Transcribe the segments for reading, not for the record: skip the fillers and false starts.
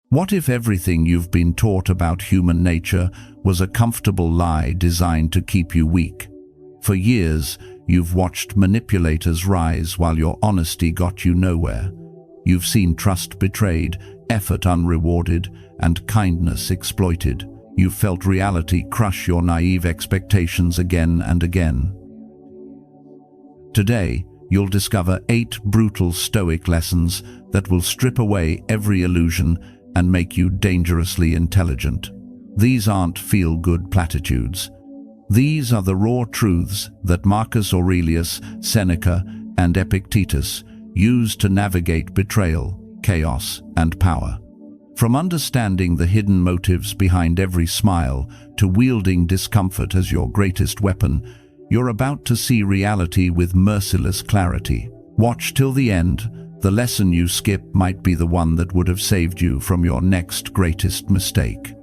What if everything you've been taught about human nature was a comfortable lie designed to keep you weak? For years, you've watched manipulators rise while your honesty got you nowhere. You've seen trust betrayed, effort unrewarded, and kindness exploited. You've felt reality crush your naive expectations again and again. Today, you'll discover 8 brutal Stoic lessons that will strip away every illusion and make you dangerously intelligent. These aren't feel-good platitudes. These are the raw truths that Marcus Aurelius, Seneca, and Epictetus used to navigate betrayal, chaos, and power. From understanding the hidden motives behind every smile to wielding discomfort as your greatest weapon, you're about to see reality with merciless clarity. Watch till the end. The lesson you skip might be the one that would have saved you from your next greatest mistake.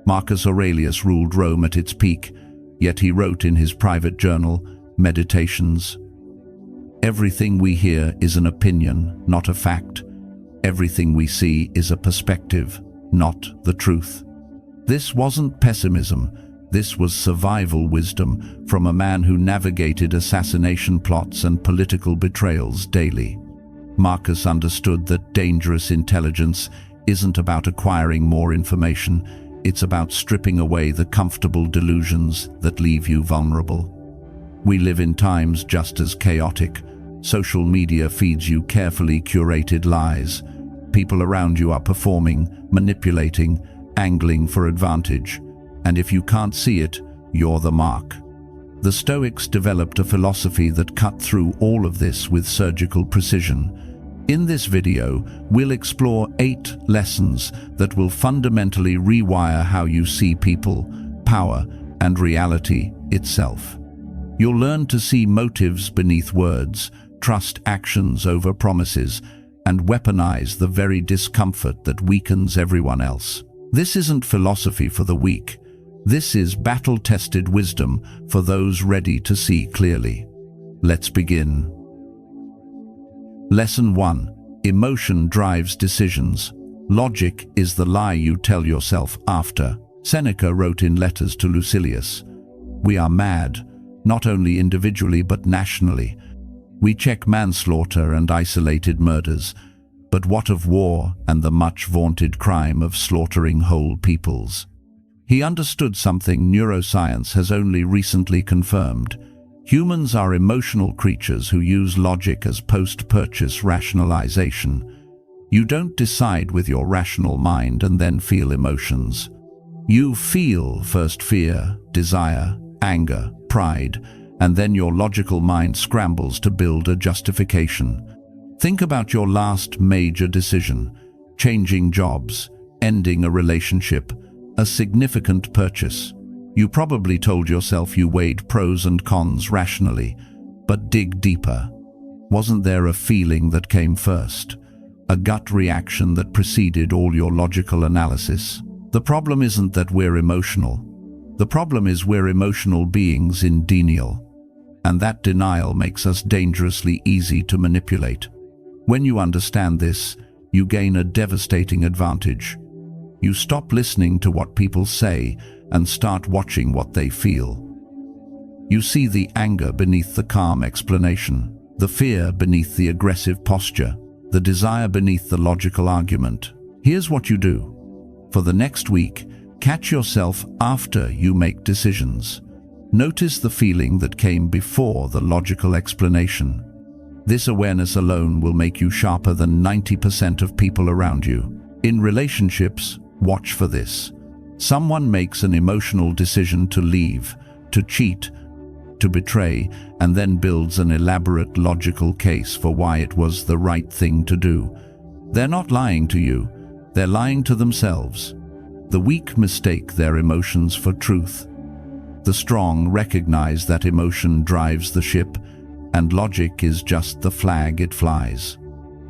Marcus Aurelius ruled Rome at its peak, yet he wrote in his private journal, Meditations, "Everything we hear is an opinion, not a fact. Everything we see is a perspective, not the truth." This wasn't pessimism. This was survival wisdom from a man who navigated assassination plots and political betrayals daily. Marcus understood that dangerous intelligence isn't about acquiring more information, it's about stripping away the comfortable delusions that leave you vulnerable. We live in times just as chaotic. Social media feeds you carefully curated lies. People around you are performing, manipulating, angling for advantage. And if you can't see it, you're the mark. The Stoics developed a philosophy that cut through all of this with surgical precision. In this video, we'll explore 8 lessons that will fundamentally rewire how you see people, power, and reality itself. You'll learn to see motives beneath words, trust actions over promises, and weaponize the very discomfort that weakens everyone else. This isn't philosophy for the weak. This is battle-tested wisdom for those ready to see clearly. Let's begin. Lesson 1. Emotion drives decisions. Logic is the lie you tell yourself after. Seneca wrote in Letters to Lucilius, "We are mad, not only individually but nationally. We check manslaughter and isolated murders, but what of war and the much-vaunted crime of slaughtering whole peoples?" He understood something neuroscience has only recently confirmed. Humans are emotional creatures who use logic as post-purchase rationalization. You don't decide with your rational mind and then feel emotions. You feel first fear, desire, anger, pride, and then your logical mind scrambles to build a justification. Think about your last major decision: changing jobs, ending a relationship, a significant purchase. You probably told yourself you weighed pros and cons rationally, but dig deeper. Wasn't there a feeling that came first? A gut reaction that preceded all your logical analysis? The problem isn't that we're emotional. The problem is we're emotional beings in denial. And that denial makes us dangerously easy to manipulate. When you understand this, you gain a devastating advantage. You stop listening to what people say and start watching what they feel. You see the anger beneath the calm explanation, the fear beneath the aggressive posture, the desire beneath the logical argument. Here's what you do. For the next week, catch yourself after you make decisions. Notice the feeling that came before the logical explanation. This awareness alone will make you sharper than 90% of people around you. In relationships, watch for this. Someone makes an emotional decision to leave, to cheat, to betray, and then builds an elaborate logical case for why it was the right thing to do. They're not lying to you, they're lying to themselves. The weak mistake their emotions for truth. The strong recognize that emotion drives the ship, and logic is just the flag it flies.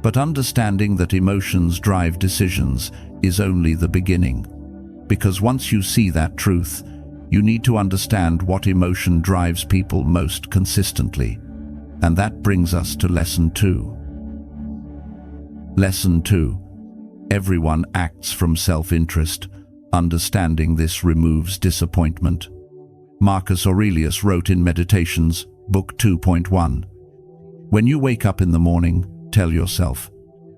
But understanding that emotions drive decisions is only the beginning. Because once you see that truth, you need to understand what emotion drives people most consistently. And that brings us to Lesson 2. Lesson 2. Everyone acts from self-interest. Understanding this removes disappointment. Marcus Aurelius wrote in Meditations, Book 2.1, "When you wake up in the morning, tell yourself,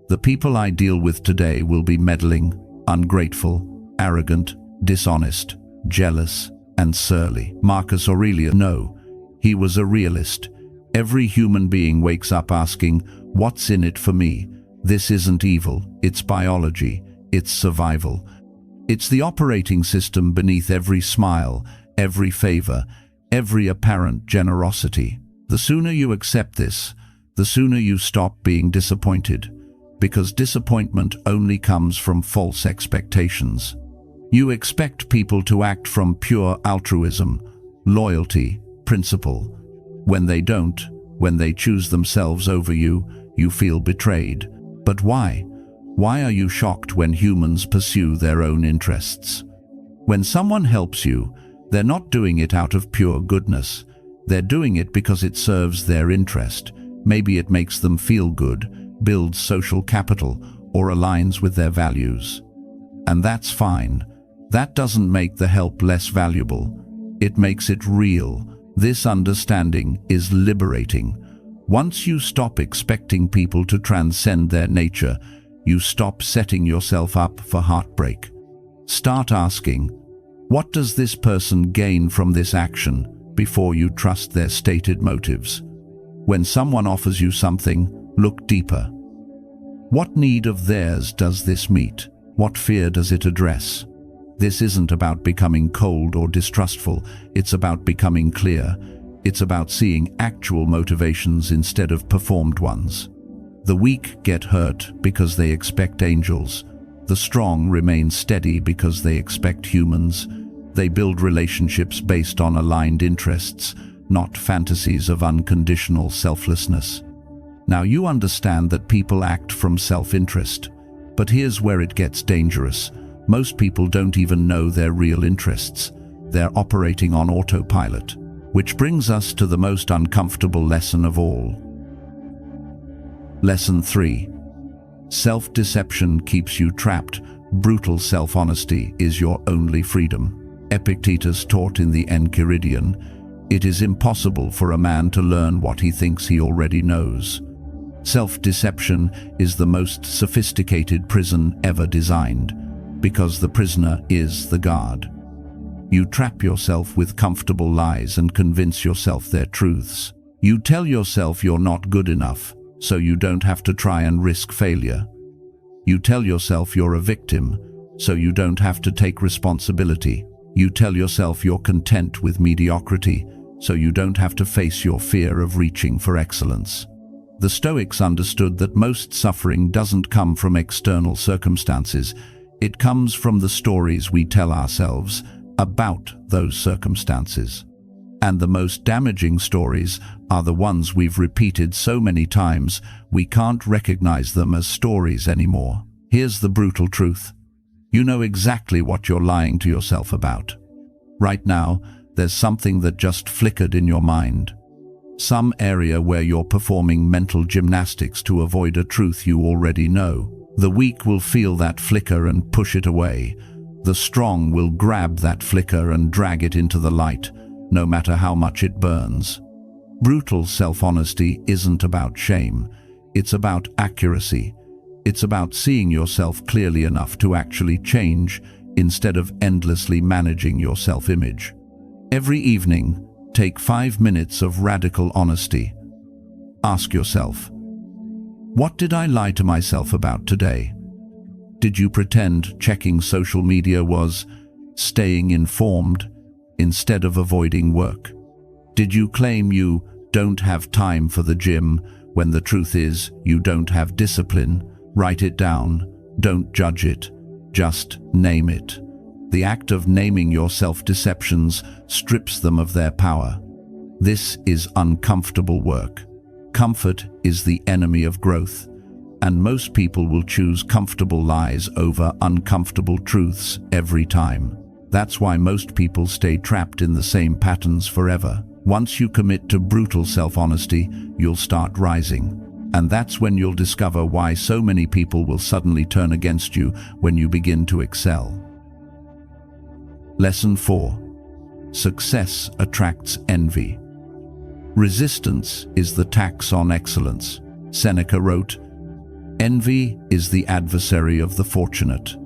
the people I deal with today will be meddling, ungrateful, arrogant, dishonest, jealous, and surly." Marcus Aurelius, no, he was a realist. Every human being wakes up asking, what's in it for me? This isn't evil, it's biology, it's survival. It's the operating system beneath every smile, every favor, every apparent generosity. The sooner you accept this, the sooner you stop being disappointed, because disappointment only comes from false expectations. You expect people to act from pure altruism, loyalty, principle. When they don't, when they choose themselves over you, you feel betrayed. But why? Why are you shocked when humans pursue their own interests? When someone helps you, they're not doing it out of pure goodness. They're doing it because it serves their interest. Maybe it makes them feel good, builds social capital, or aligns with their values. And that's fine. That doesn't make the help less valuable. It makes it real. This understanding is liberating. Once you stop expecting people to transcend their nature, you stop setting yourself up for heartbreak. Start asking, what does this person gain from this action, before you trust their stated motives? When someone offers you something, look deeper. What need of theirs does this meet? What fear does it address? This isn't about becoming cold or distrustful, it's about becoming clear. It's about seeing actual motivations instead of performed ones. The weak get hurt because they expect angels. The strong remain steady because they expect humans. They build relationships based on aligned interests, not fantasies of unconditional selflessness. Now you understand that people act from self-interest. But here's where it gets dangerous. Most people don't even know their real interests. They're operating on autopilot. Which brings us to the most uncomfortable lesson of all. Lesson 3. Self-deception keeps you trapped. Brutal self-honesty is your only freedom. Epictetus taught in the Enchiridion, "It is impossible for a man to learn what he thinks he already knows." Self-deception is the most sophisticated prison ever designed, because the prisoner is the guard. You trap yourself with comfortable lies and convince yourself they're truths. You tell yourself you're not good enough, so you don't have to try and risk failure. You tell yourself you're a victim, so you don't have to take responsibility. You tell yourself you're content with mediocrity, so you don't have to face your fear of reaching for excellence. The Stoics understood that most suffering doesn't come from external circumstances. It comes from the stories we tell ourselves about those circumstances. And the most damaging stories are the ones we've repeated so many times we can't recognize them as stories anymore. Here's the brutal truth. You know exactly what you're lying to yourself about. Right now, there's something that just flickered in your mind. Some area where you're performing mental gymnastics to avoid a truth you already know. The weak will feel that flicker and push it away. The strong will grab that flicker and drag it into the light, no matter how much it burns. Brutal self-honesty isn't about shame. It's about accuracy. It's about seeing yourself clearly enough to actually change instead of endlessly managing your self-image. Every evening, take 5 minutes of radical honesty. Ask yourself, what did I lie to myself about today? Did you pretend checking social media was staying informed instead of avoiding work? Did you claim you don't have time for the gym when the truth is you don't have discipline? Write it down. Don't judge it. Just name it. The act of naming your self-deceptions strips them of their power. This is uncomfortable work. Comfort is the enemy of growth, and most people will choose comfortable lies over uncomfortable truths every time. That's why most people stay trapped in the same patterns forever. Once you commit to brutal self-honesty, you'll start rising. And that's when you'll discover why so many people will suddenly turn against you when you begin to excel. Lesson 4. Success attracts envy. Resistance is the tax on excellence. Seneca wrote, "Envy is the adversary of the fortunate."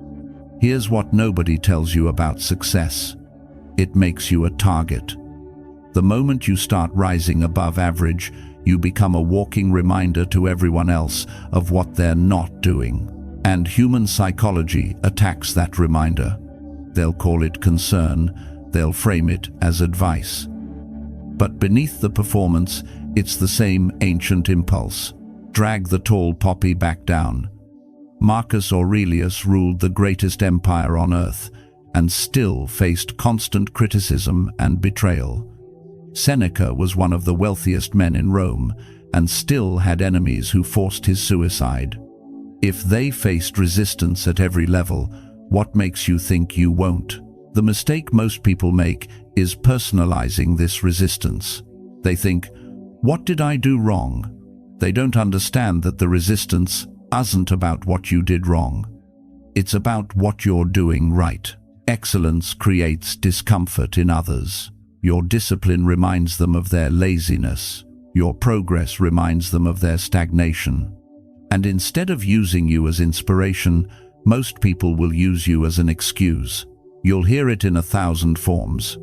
Here's what nobody tells you about success. It makes you a target. The moment you start rising above average, you become a walking reminder to everyone else of what they're not doing. And human psychology attacks that reminder. They'll call it concern, they'll frame it as advice. But beneath the performance, it's the same ancient impulse. Drag the tall poppy back down. Marcus Aurelius ruled the greatest empire on earth and still faced constant criticism and betrayal. Seneca was one of the wealthiest men in Rome and still had enemies who forced his suicide. If they faced resistance at every level, what makes you think you won't? The mistake most people make is personalizing this resistance. They think, "What did I do wrong?" They don't understand that the resistance isn't about what you did wrong. It's about what you're doing right. Excellence creates discomfort in others. Your discipline reminds them of their laziness. Your progress reminds them of their stagnation. And instead of using you as inspiration, most people will use you as an excuse. You'll hear it in 1,000 forms.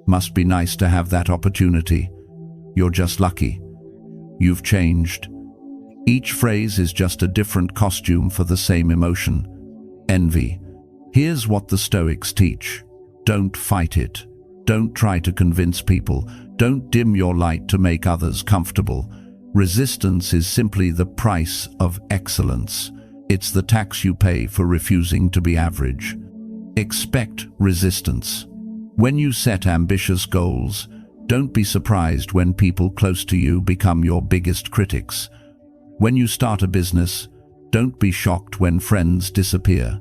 Must be nice to have that opportunity. You're just lucky. You've changed. Each phrase is just a different costume for the same emotion. Envy. Here's what the Stoics teach. Don't fight it. Don't try to convince people. Don't dim your light to make others comfortable. Resistance is simply the price of excellence. It's the tax you pay for refusing to be average. Expect resistance. When you set ambitious goals, don't be surprised when people close to you become your biggest critics. When you start a business, don't be shocked when friends disappear.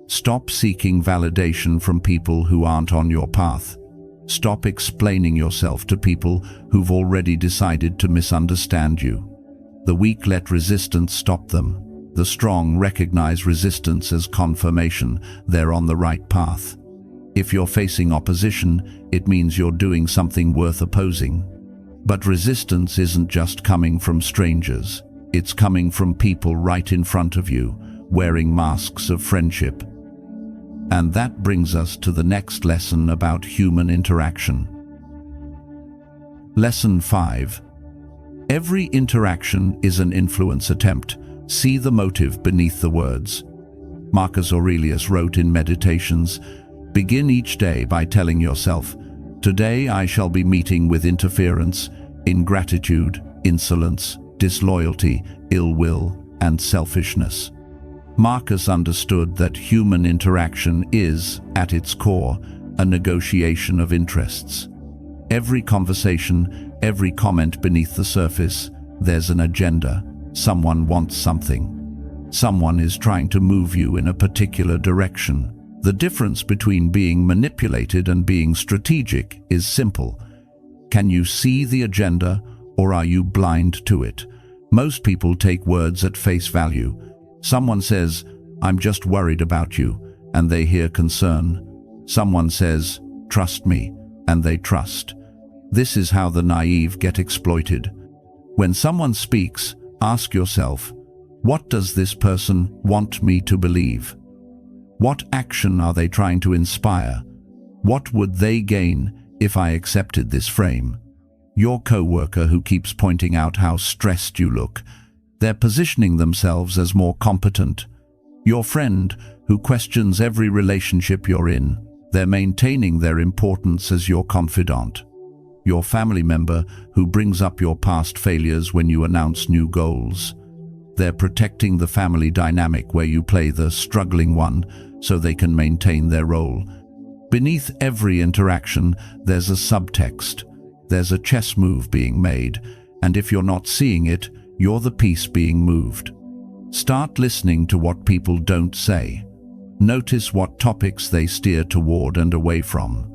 Stop seeking validation from people who aren't on your path. Stop explaining yourself to people who've already decided to misunderstand you. The weak let resistance stop them. The strong recognize resistance as confirmation they're on the right path. If you're facing opposition, it means you're doing something worth opposing. But resistance isn't just coming from strangers. It's coming from people right in front of you, wearing masks of friendship. And that brings us to the next lesson about human interaction. Lesson 5. Every interaction is an influence attempt. See the motive beneath the words. Marcus Aurelius wrote in Meditations, "Begin each day by telling yourself, 'Today I shall be meeting with interference, ingratitude, insolence, disloyalty, ill will, and selfishness.'" Marcus understood that human interaction is, at its core, a negotiation of interests. Every conversation, every comment beneath the surface, there's an agenda. Someone wants something. Someone is trying to move you in a particular direction. The difference between being manipulated and being strategic is simple. Can you see the agenda, or are you blind to it? Most people take words at face value. Someone says, "I'm just worried about you," and they hear concern. Someone says, "Trust me," and they trust. This is how the naive get exploited. When someone speaks, ask yourself, what does this person want me to believe? What action are they trying to inspire? What would they gain if I accepted this frame? Your coworker who keeps pointing out how stressed you look, they're positioning themselves as more competent. Your friend who questions every relationship you're in, they're maintaining their importance as your confidant. Your family member who brings up your past failures when you announce new goals, they're protecting the family dynamic where you play the struggling one so they can maintain their role. Beneath every interaction, there's a subtext. There's a chess move being made, and if you're not seeing it, you're the piece being moved. Start listening to what people don't say. Notice what topics they steer toward and away from.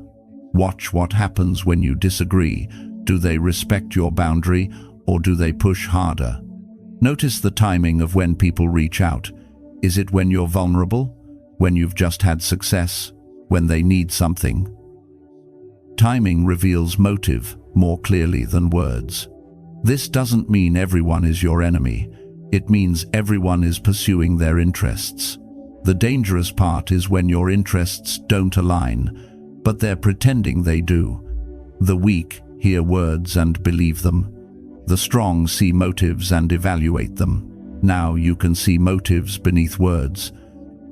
Watch what happens when you disagree. Do they respect your boundary, or do they push harder? Notice the timing of when people reach out. Is it when you're vulnerable? When you've just had success? When they need something? Timing reveals motive more clearly than words. This doesn't mean everyone is your enemy. It means everyone is pursuing their interests. The dangerous part is when your interests don't align, but they're pretending they do. The weak hear words and believe them. The strong see motives and evaluate them. Now you can see motives beneath words.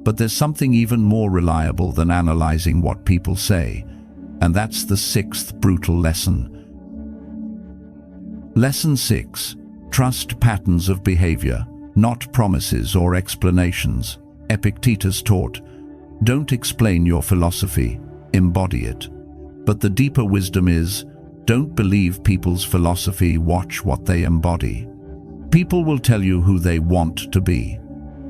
But there's something even more reliable than analyzing what people say, and that's the sixth brutal lesson. Lesson 6. Trust patterns of behavior, not promises or explanations. Epictetus taught, "Don't explain your philosophy, embody it." But the deeper wisdom is, don't believe people's philosophy, watch what they embody. People will tell you who they want to be.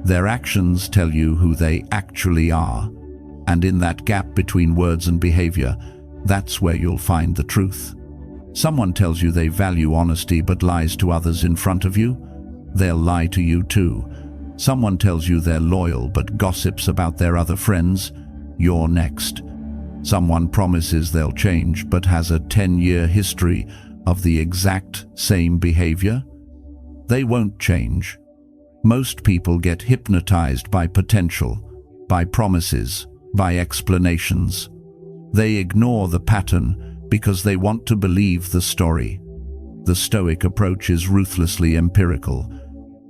Their actions tell you who they actually are. And in that gap between words and behavior, that's where you'll find the truth. Someone tells you they value honesty but lies to others in front of you. They'll lie to you too. Someone tells you they're loyal but gossips about their other friends. You're next. Someone promises they'll change but has a 10-year history of the exact same behavior. They won't change. Most people get hypnotized by potential, by promises, by explanations. They ignore the pattern because they want to believe the story. The Stoic approach is ruthlessly empirical.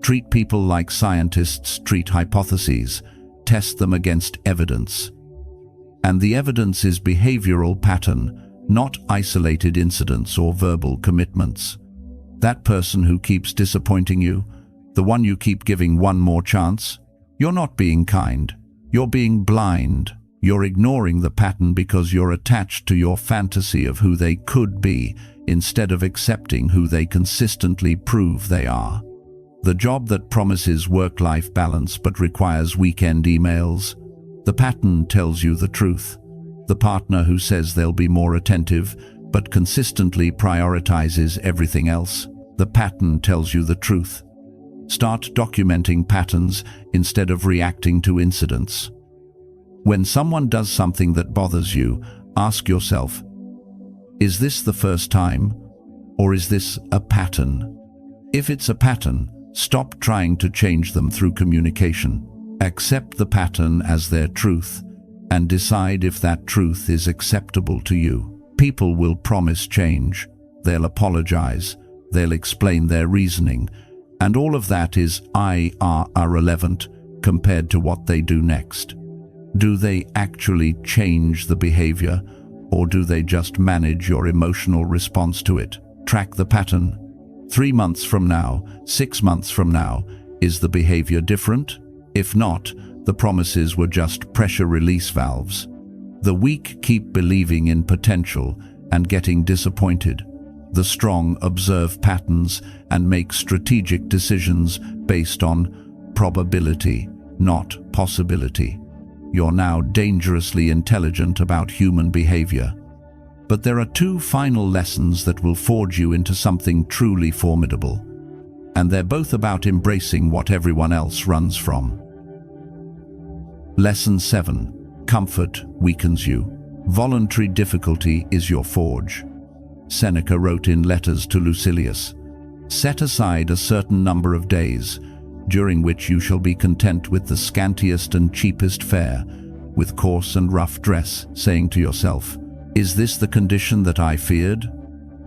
Treat people like scientists treat hypotheses. Test them against evidence. And the evidence is behavioral pattern, not isolated incidents or verbal commitments. That person who keeps disappointing you, the one you keep giving one more chance, you're not being kind. You're being blind. You're ignoring the pattern because you're attached to your fantasy of who they could be instead of accepting who they consistently prove they are. The job that promises work-life balance but requires weekend emails. The pattern tells you the truth. The partner who says they'll be more attentive but consistently prioritizes everything else. The pattern tells you the truth. Start documenting patterns instead of reacting to incidents. When someone does something that bothers you, ask yourself, is this the first time, or is this a pattern? If it's a pattern, stop trying to change them through communication. Accept the pattern as their truth, and decide if that truth is acceptable to you. People will promise change. They'll apologize. They'll explain their reasoning. And all of that is irrelevant compared to what they do next. Do they actually change the behavior, or do they just manage your emotional response to it? Track the pattern. 3 months from now, 6 months from now, is the behavior different? If not, the promises were just pressure release valves. The weak keep believing in potential and getting disappointed. The strong observe patterns and make strategic decisions based on probability, not possibility. You're now dangerously intelligent about human behavior. But there are 2 final lessons that will forge you into something truly formidable. And they're both about embracing what everyone else runs from. Lesson 7. Comfort weakens you. Voluntary difficulty is your forge. Seneca wrote in Letters to Lucilius, "Set aside a certain number of days, during which you shall be content with the scantiest and cheapest fare, with coarse and rough dress, saying to yourself, 'Is this the condition that I feared?'"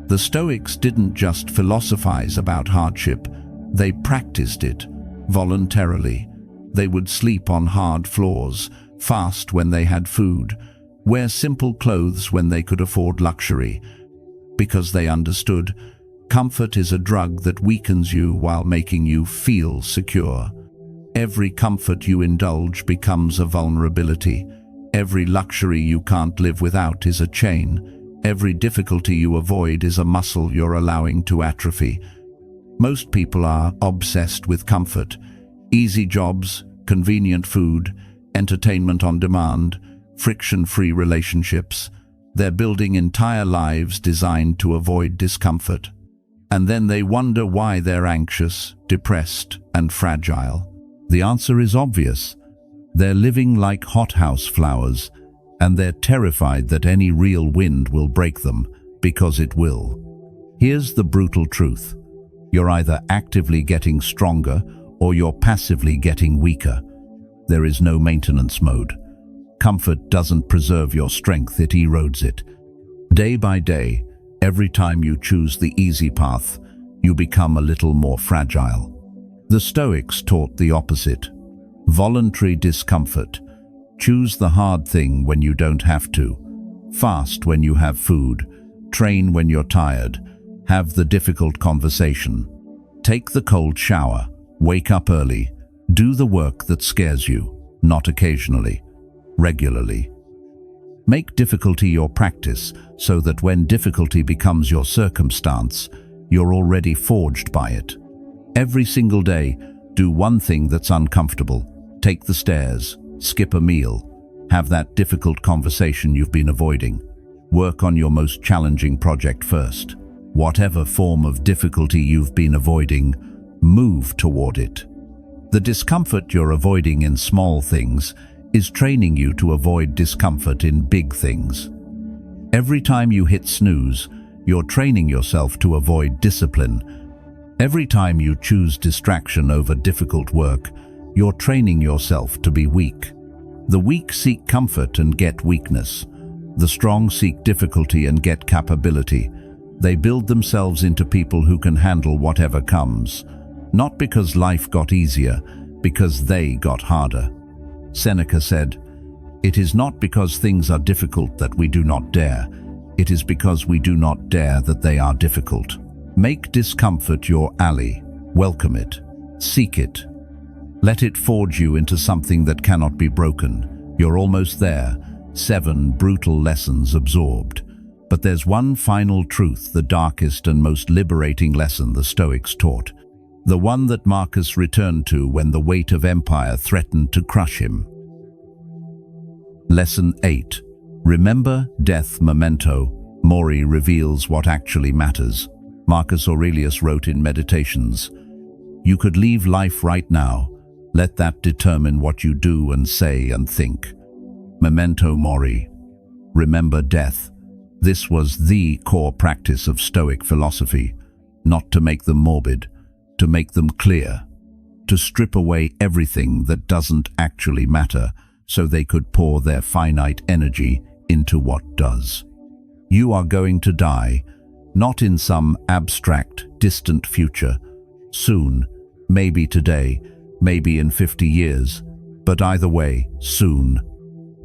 The Stoics didn't just philosophize about hardship, they practiced it voluntarily. They would sleep on hard floors, fast when they had food, wear simple clothes when they could afford luxury, because they understood comfort is a drug that weakens you while making you feel secure. Every comfort you indulge becomes a vulnerability. Every luxury you can't live without is a chain. Every difficulty you avoid is a muscle you're allowing to atrophy. Most people are obsessed with comfort. Easy jobs, convenient food, entertainment on demand, friction-free relationships. They're building entire lives designed to avoid discomfort. And then they wonder why they're anxious, depressed, and fragile. The answer is obvious. They're living like hothouse flowers, and they're terrified that any real wind will break them, because it will. Here's the brutal truth. You're either actively getting stronger or you're passively getting weaker. There is no maintenance mode. Comfort doesn't preserve your strength, it erodes it. Day by day, every time you choose the easy path, you become a little more fragile. The Stoics taught the opposite. Voluntary discomfort. Choose the hard thing when you don't have to. Fast when you have food. Train when you're tired. Have the difficult conversation. Take the cold shower. Wake up early. Do the work that scares you, not occasionally, regularly. Make difficulty your practice so that when difficulty becomes your circumstance, you're already forged by it. Every single day, do one thing that's uncomfortable. Take the stairs, skip a meal, have that difficult conversation you've been avoiding. Work on your most challenging project first. Whatever form of difficulty you've been avoiding, move toward it. The discomfort you're avoiding in small things is training you to avoid discomfort in big things. Every time you hit snooze, you're training yourself to avoid discipline. Every time you choose distraction over difficult work, you're training yourself to be weak. The weak seek comfort and get weakness. The strong seek difficulty and get capability. They build themselves into people who can handle whatever comes. Not because life got easier, because they got harder. Seneca said, "It is not because things are difficult that we do not dare. It is because we do not dare that they are difficult." Make discomfort your ally. Welcome it. Seek it. Let it forge you into something that cannot be broken. You're almost there. 7 brutal lessons absorbed. But there's one final truth, the darkest and most liberating lesson the Stoics taught. The one that Marcus returned to when the weight of empire threatened to crush him. Lesson 8. Remember death memento mori reveals what actually matters. Marcus Aurelius wrote in Meditations, "You could leave life right now. Let that determine what you do and say and think." Memento mori. Remember death. This was the core practice of Stoic philosophy, not to make them morbid, to make them clear, to strip away everything that doesn't actually matter so they could pour their finite energy into what does. You are going to die, not in some abstract, distant future. Soon, maybe today, maybe in 50 years, but either way, soon.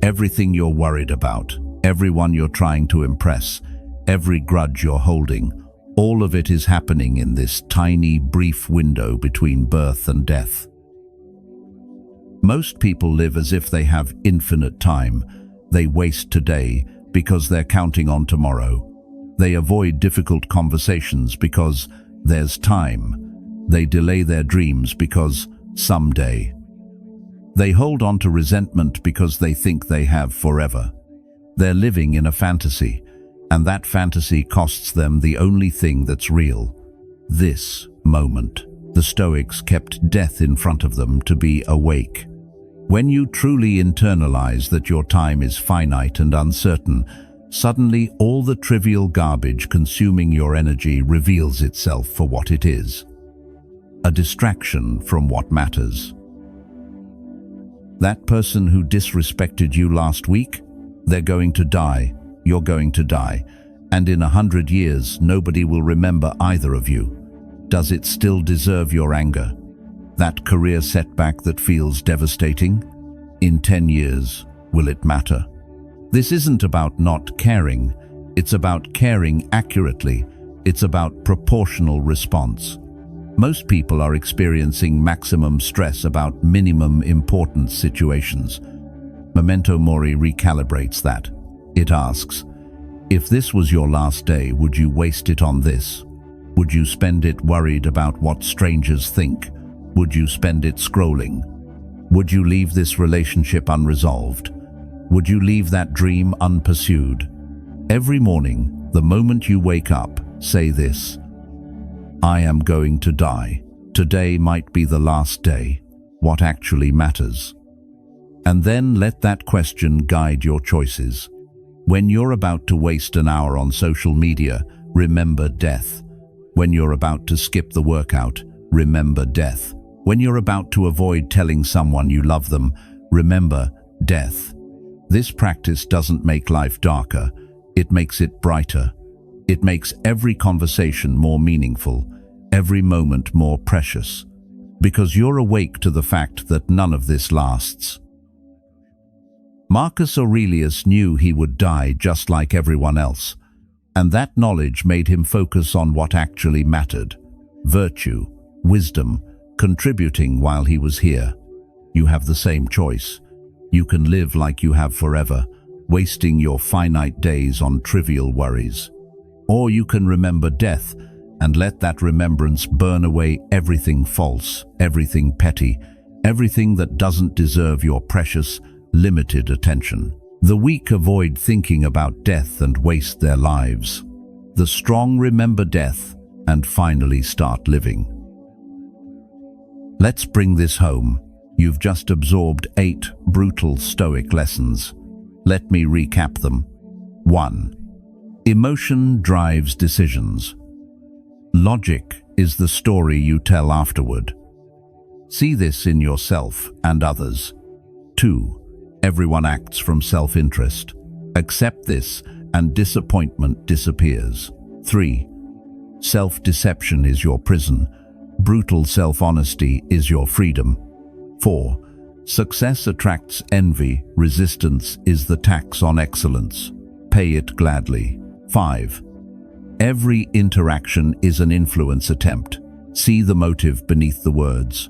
Everything you're worried about, everyone you're trying to impress, every grudge you're holding, all of it is happening in this tiny, brief window between birth and death. Most people live as if they have infinite time. They waste today because they're counting on tomorrow. They avoid difficult conversations because there's time. They delay their dreams because someday. They hold on to resentment because they think they have forever. They're living in a fantasy, and that fantasy costs them the only thing that's real. This moment. The Stoics kept death in front of them to be awake. When you truly internalize that your time is finite and uncertain, suddenly all the trivial garbage consuming your energy reveals itself for what it is. A distraction from what matters. That person who disrespected you last week, they're going to die, you're going to die, and in 100 years nobody will remember either of you. Does it still deserve your anger? That career setback that feels devastating? In 10 years, will it matter? This isn't about not caring, it's about caring accurately, it's about proportional response. Most people are experiencing maximum stress about minimum importance situations. Memento mori recalibrates that. It asks, if this was your last day, would you waste it on this? Would you spend it worried about what strangers think? Would you spend it scrolling? Would you leave this relationship unresolved? Would you leave that dream unpursued? Every morning, the moment you wake up, say this: I am going to die. Today might be the last day. What actually matters? And then let that question guide your choices. When you're about to waste an hour on social media, remember death. When you're about to skip the workout, remember death. When you're about to avoid telling someone you love them, remember death. This practice doesn't make life darker, it makes it brighter. It makes every conversation more meaningful, every moment more precious, because you're awake to the fact that none of this lasts. Marcus Aurelius knew he would die just like everyone else, and that knowledge made him focus on what actually mattered: virtue, wisdom, contributing while he was here. You have the same choice. You can live like you have forever, wasting your finite days on trivial worries. Or you can remember death and let that remembrance burn away everything false, everything petty, everything that doesn't deserve your precious, limited attention. The weak avoid thinking about death and waste their lives. The strong remember death and finally start living. Let's bring this home. You've just absorbed 8 brutal Stoic lessons. Let me recap them. 1. Emotion drives decisions. Logic is the story you tell afterward. See this in yourself and others. 2. Everyone acts from self-interest. Accept this and disappointment disappears. 3. Self-deception is your prison. Brutal self-honesty is your freedom. 4. Success attracts envy. Resistance is the tax on excellence. Pay it gladly. 5. Every interaction is an influence attempt. See the motive beneath the words.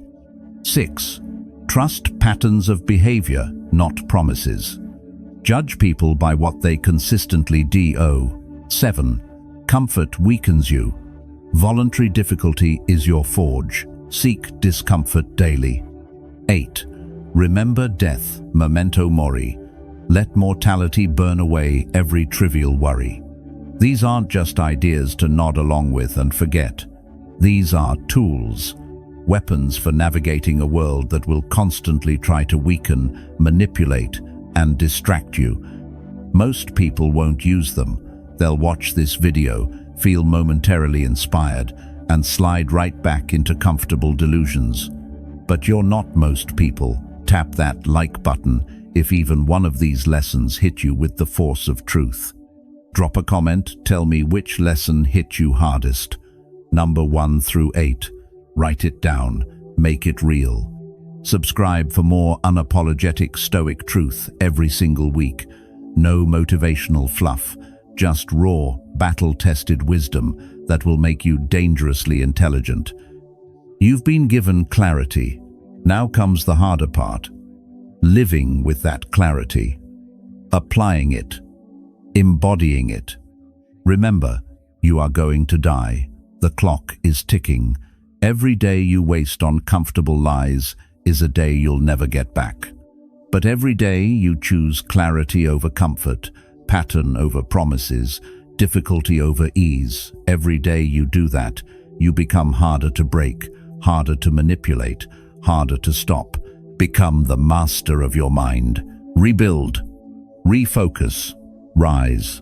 6. Trust patterns of behavior, not promises. Judge people by what they consistently do. 7. Comfort weakens you. Voluntary difficulty is your forge. Seek discomfort daily. 8. Remember death, memento mori. Let mortality burn away every trivial worry. These aren't just ideas to nod along with and forget. These are tools, weapons for navigating a world that will constantly try to weaken, manipulate, and distract you. Most people won't use them. They'll watch this video, feel momentarily inspired, and slide right back into comfortable delusions. But you're not most people. Tap that like button if even one of these lessons hit you with the force of truth. Drop a comment, tell me which lesson hit you hardest. Number 1 through 8. Write it down, make it real. Subscribe for more unapologetic Stoic truth every single week. No motivational fluff, just raw, battle-tested wisdom that will make you dangerously intelligent. You've been given clarity. Now comes the harder part. Living with that clarity. Applying it. Embodying it. Remember, you are going to die. The clock is ticking. Every day you waste on comfortable lies is a day you'll never get back. But every day you choose clarity over comfort, pattern over promises, difficulty over ease. Every day you do that, you become harder to break, harder to manipulate, harder to stop. Become the master of your mind. Rebuild. Refocus. Rise.